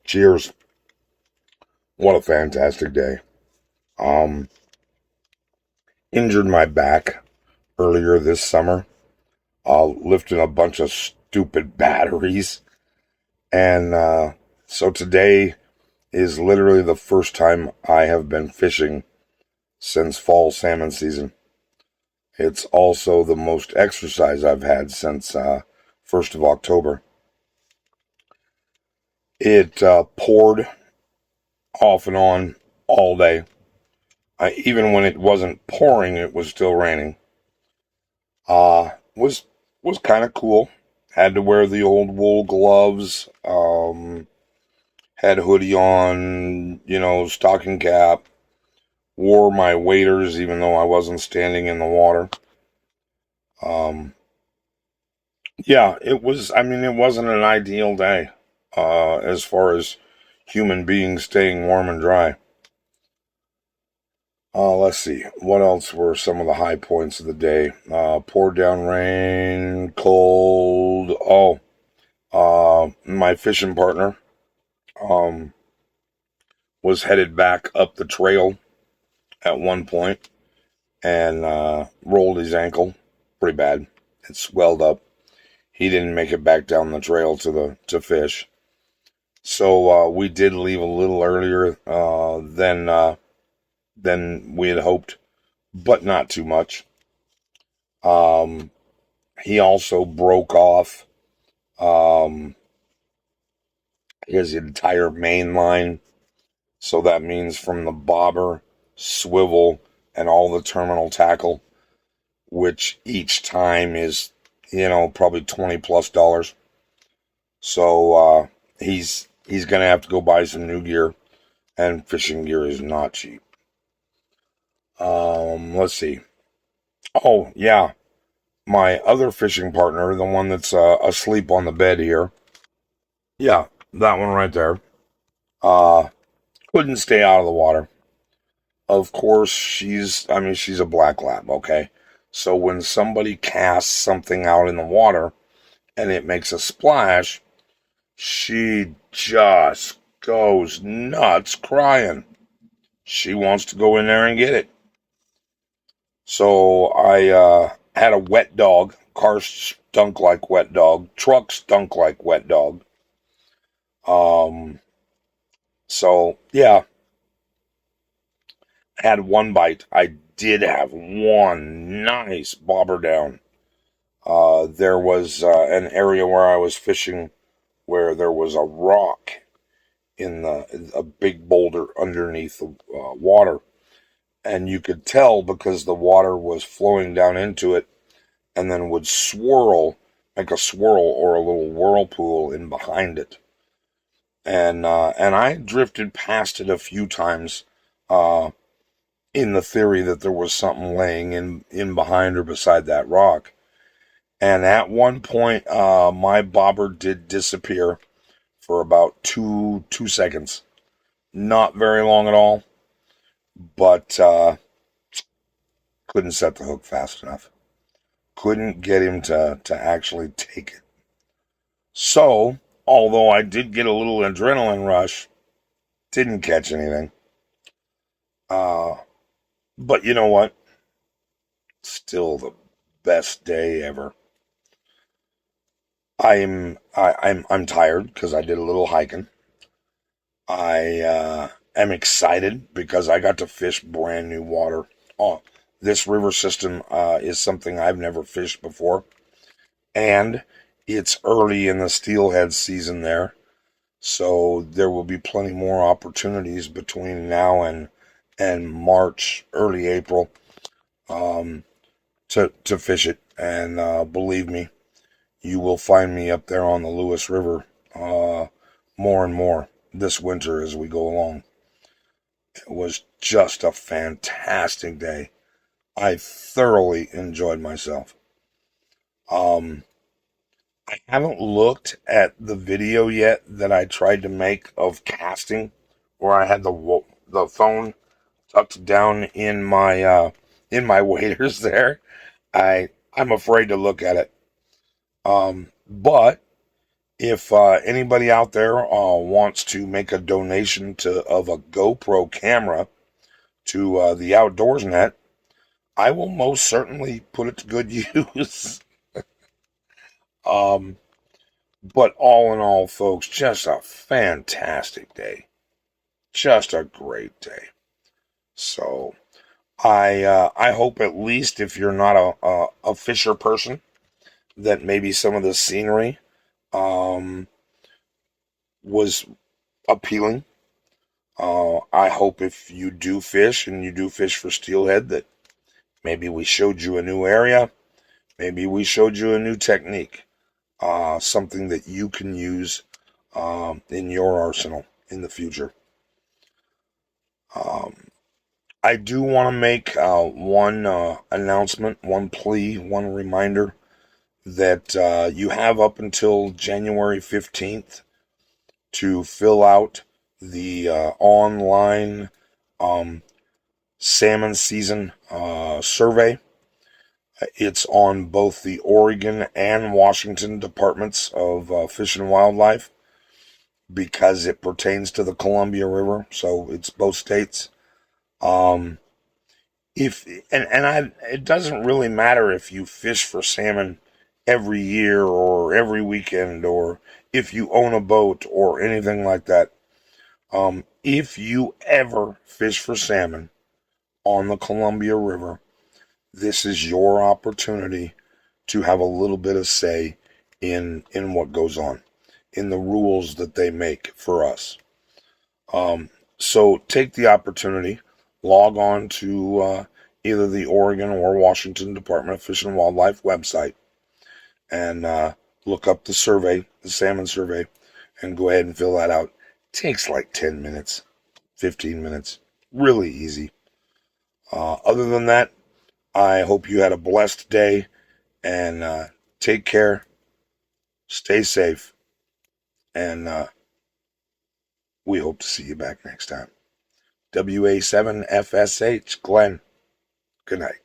Cheers. What a fantastic day. Um, Injured my back earlier this summer, lifting a bunch of stupid batteries. And so today is literally the first time I have been fishing since fall salmon season. It's also the most exercise I've had since 1st of October. It poured off and on all day. Even when it wasn't pouring, it was still raining. Was kind of cool. Had to wear the old wool gloves. Had hoodie on, stocking cap. Wore my waders even though I wasn't standing in the water. Yeah, it was. I mean, it wasn't an ideal day as far as human beings staying warm and dry. Let's see. What else were some of the high points of the day? Poured down rain, cold. My fishing partner um, was headed back up the trail at one point and rolled his ankle pretty bad. It swelled up. He didn't make it back down the trail to fish. So we did leave a little earlier than we had hoped, but not too much. He also broke off his entire main line. So that means from the bobber, swivel, and all the terminal tackle, which each time is, probably $20+. So he's gonna have to go buy some new gear, and fishing gear is not cheap. Let's see. Oh yeah, my other fishing partner, the one that's asleep on the bed here. Yeah, that one right there. Uh, couldn't stay out of the water. Of course, she's a black lab, okay? So when somebody casts something out in the water and it makes a splash, she just goes nuts crying. She wants to go in there and get it. So I had a wet dog. Car stunk like wet dog. Truck stunk like wet dog. Um, so yeah, had one bite. I did have one nice bobber down. There was an area where I was fishing where there was a rock in a big boulder underneath the water, and you could tell because the water was flowing down into it and then would swirl, like a swirl or a little whirlpool in behind it. And I drifted past it a few times in the theory that there was something laying in behind or beside that rock. And at one point, my bobber did disappear for about two seconds. Not very long at all, but couldn't set the hook fast enough. Couldn't get him to actually take it. So, although I did get a little adrenaline rush, didn't catch anything. But you know what? Still the best day ever. I'm tired because I did a little hiking. I am excited because I got to fish brand new water. Oh, this river system is something I've never fished before, and it's early in the steelhead season there, so there will be plenty more opportunities between now and March, early April, um, to fish it. And believe me, you will find me up there on the Lewis River more and more this winter as we go along. It was just a fantastic day. I thoroughly enjoyed myself. Um, I haven't looked at the video yet that I tried to make of casting, where I had the phone tucked down in my waders there. I'm afraid to look at it. But If anybody out there wants to make a donation of a GoPro camera to the Outdoors Net, I will most certainly put it to good use. um, but all in all, folks, just a fantastic day. Just a great day. So I hope at least if you're not a fisher person, that maybe some of the scenery um, was appealing. I hope if you do fish and you do fish for steelhead, that maybe we showed you a new area. Maybe we showed you a new technique. Something that you can use in your arsenal in the future. I do want to make one announcement, one plea, one reminder that you have up until January 15th to fill out the online salmon season survey. It's on both the Oregon and Washington Departments of Fish and Wildlife because it pertains to the Columbia River, so it's both states. Um, if it doesn't really matter if you fish for salmon every year or every weekend or if you own a boat or anything like that. If you ever fish for salmon on the Columbia River, this is your opportunity to have a little bit of say in what goes on, in the rules that they make for us. So take the opportunity, log on to either the Oregon or Washington Department of Fish and Wildlife website and look up the survey, the salmon survey, and go ahead and fill that out. It takes like 10 minutes, 15 minutes. Really easy. Other than that, I hope you had a blessed day and take care, stay safe, and we hope to see you back next time. WA7FSH, Glenn. Good night.